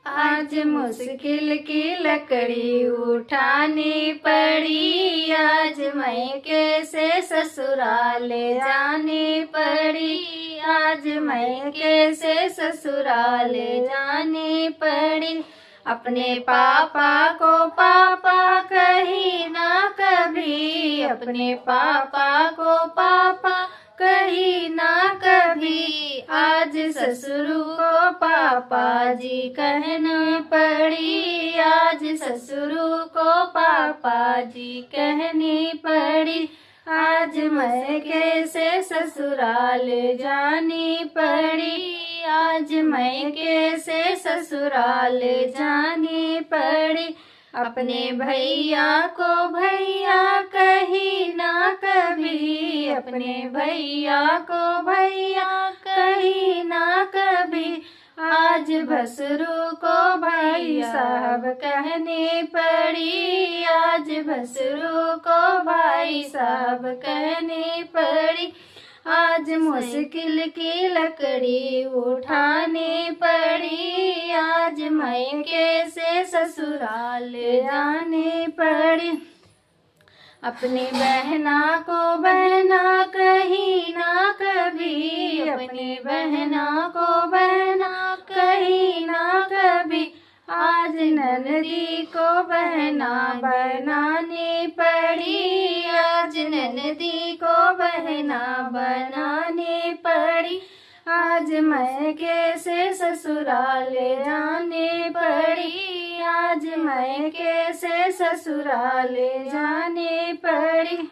आज मुश्किल की लकड़ी उठानी पड़ी, आज मैं कैसे ससुराल जानी पड़ी, आज मैं कैसे ससुराल जानी पड़ी। अपने पापा को पापा कही ना कभी, अपने पापा को पापा कही ना कभी, आज ससुर को पापा जी कहनी पड़ी, आज ससुर को पापा जी कहनी पड़ी। आज मैं कैसे ससुराल जानी पड़ी, आज मैं कैसे ससुराल जानी पड़ी। अपने भैया को भैया कही ना कभी, अपने भैया को भैया कही ना कभी, आज भसरू को भाई साहब कहने पड़ी, आज भसरू को भाई साहब कहने पड़ी। आज मुश्किल की लकड़ी उठानी पड़ी, आज मैं कैसे ससुराल जाने पड़ी। अपनी बहना को बहना कही ना कभी, अपनी बहना को बहना कही ना कभी, आज ननदी को बहना बनानी पड़ी, आज ननदी को बहना बनानी पड़ी। आज मैं कैसे ससुराल जाने पड़ी, आज मैं कैसे ससुराल जाने पड़ी।